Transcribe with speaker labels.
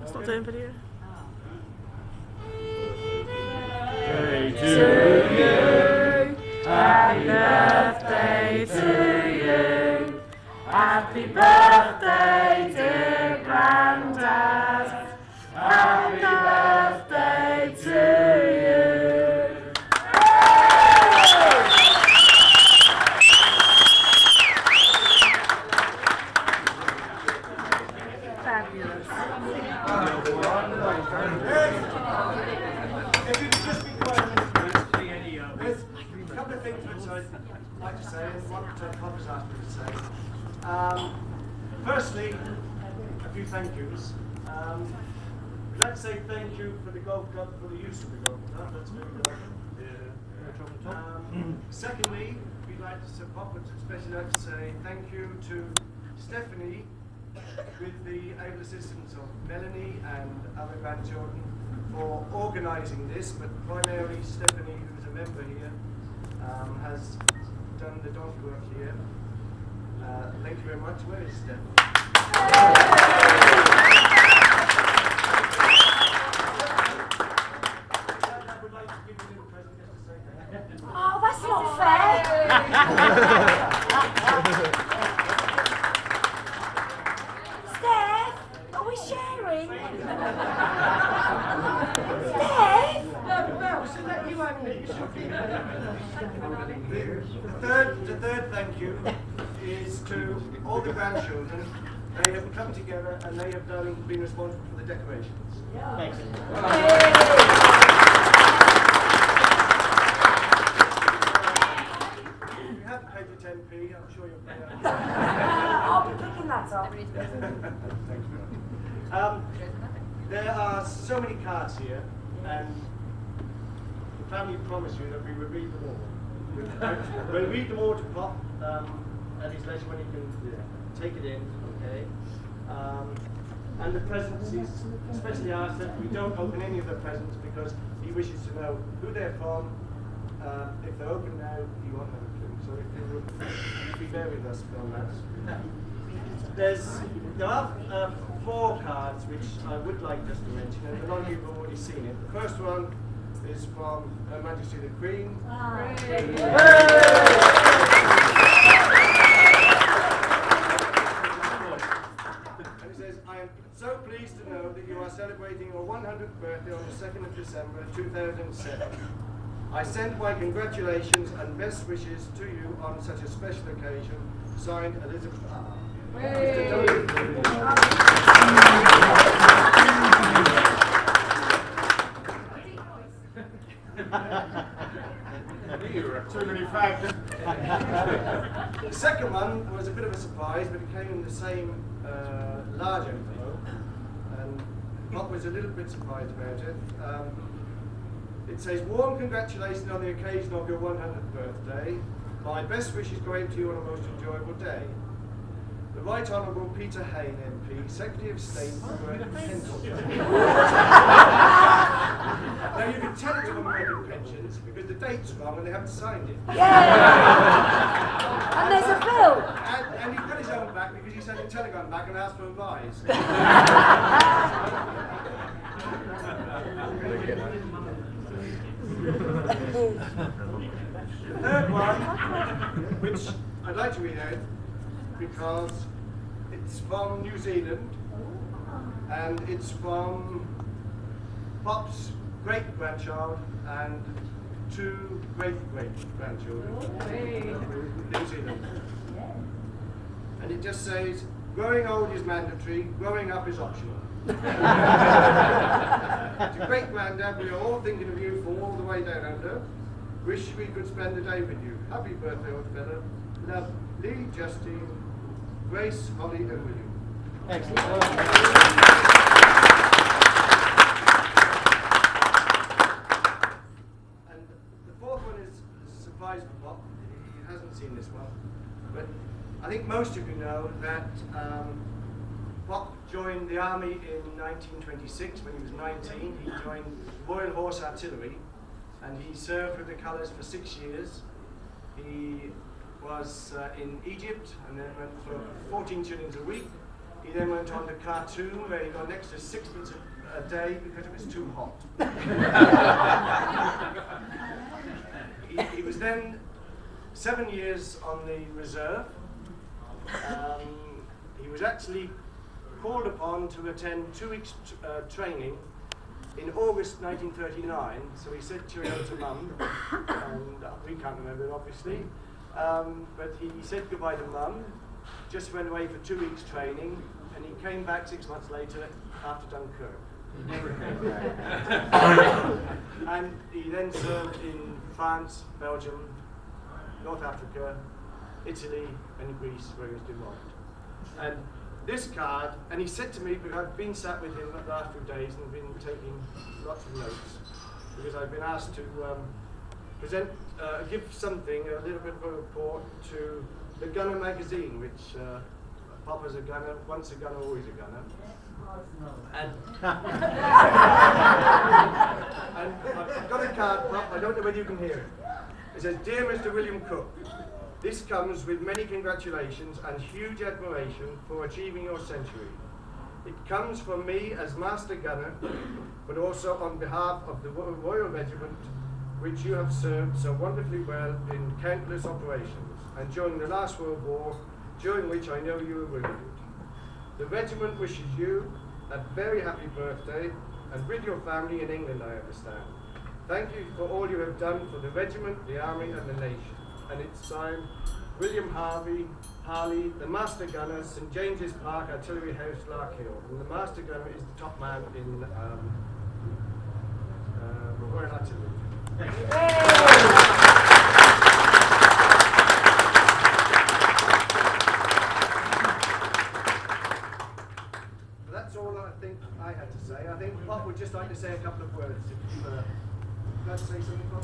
Speaker 1: It's not doing video.
Speaker 2: Birthday to you. Happy birthday to you. Happy birthday, dear Grandad. Happy birthday to you.
Speaker 1: Fabulous.
Speaker 3: If you could just be quiet a minute, please. There's a couple of things which I'd like to say, and one which Pop has asked me to say. Firstly, a few thank yous. We'd like to say thank you for the golf club for the use of the golf club. That's very welcome. Secondly, we'd like to, Pop would especially like to say thank you to Stephanie, with the able assistance of Melanie and other grandchildren, for organising this, but primarily Stephanie, who is a member here, has done the donkey work here. Thank you very much. Where is Stephanie? I would like to give you a little present just to say thank you.
Speaker 4: Oh, that's not fair. Steph, are we sharing? Steph?
Speaker 3: No, so that you and me should be. The third thank you is to all the grandchildren. They have come together and they have been responsible for the decorations.
Speaker 4: Thanks.
Speaker 3: If you haven't paid your 10p, I'm sure you'll pay that.
Speaker 4: I'll be picking that up.
Speaker 3: Thank you. There are so many cards here, and the family promised you that we would read them all. We'll read them all to Pop at his leisure when he can take it in, okay? And the presents, he's especially asked that we don't open any of the presents because he wishes to know who they're from. If they're open now, he won't have a clue. So if you would be there with us on that. There are 4 cards which I would like just to mention, and a lot of you have already seen it. The first one is from Her Majesty the Queen. And it says, I am so pleased to know that you are celebrating your 100th birthday on the 2nd of December 2007. I send my congratulations and best wishes to you on such a special occasion. Signed, Elizabeth R. The second one was a bit of a surprise, but it came in the same large envelope, and Pop was a little bit surprised about it. It says, warm congratulations on the occasion of your 100th birthday. My best wishes go out to you on a most enjoyable day. The Right Honourable Peter Hayne MP, Secretary of State for Pensions. Now you can tell it's on American pensions because the date's wrong and they haven't signed it.
Speaker 4: Yeah! And there's a bill.
Speaker 3: And he's got his own back because he sent a telegram back and asked for a rise. The third one, which I'd like to read out because it's from New Zealand and it's from Pop's great-grandchild and 2 great-great-grandchildren in New Zealand. And it just says, growing old is mandatory, growing up is optional. To great-granddad, we are all thinking of you from all the way down under. Wish we could spend the day with you. Happy birthday, old fellow. Love, Lee, Justine, Grace, Holly, and William.
Speaker 2: Excellent.
Speaker 3: And the fourth one is a surprise for Pop. He hasn't seen this one. But I think most of you know that Pop joined the army in 1926 when he was 19. He joined Royal Horse Artillery and he served with the colours for 6 years. He was in Egypt and then went for 14 shillings a week. He then went on to Khartoum, where he got an extra 6 months a day because it was too hot. He was then 7 years on the reserve. He was actually called upon to attend 2 weeks training in August 1939, so he said cheerio to Mum, and we can't remember it obviously, but he said goodbye to Mum, just went away for 2 weeks training, and he came back 6 months later after Dunkirk. He never came back. And he then served in France, Belgium, North Africa, Italy, and Greece, where he was demobbed. And this card, and he said to me, because I've been sat with him the last few days and been taking lots of notes, because I've been asked to give something, a little bit of a report to the Gunner magazine, which Papa's a gunner, once a gunner, always a gunner. And, and I've got a card, Pop, I don't know whether you can hear it. It says, "Dear Mr. William Cook, this comes with many congratulations and huge admiration for achieving your century. It comes from me as Master Gunner, but also on behalf of the Royal Regiment, which you have served so wonderfully well in countless operations, and during the last World War, during which I know you were wounded. The regiment wishes you a very happy birthday, and with your family in England, I understand. Thank you for all you have done for the regiment, the army, and the nation." And it's signed William Harley, the Master Gunner, St James's Park, Artillery House, Larkhill. And the Master Gunner is the top man in Royal Artillery. That's all I think I had to say. I think Pop would just like to say a couple of words. If you'd like to say something, Pop?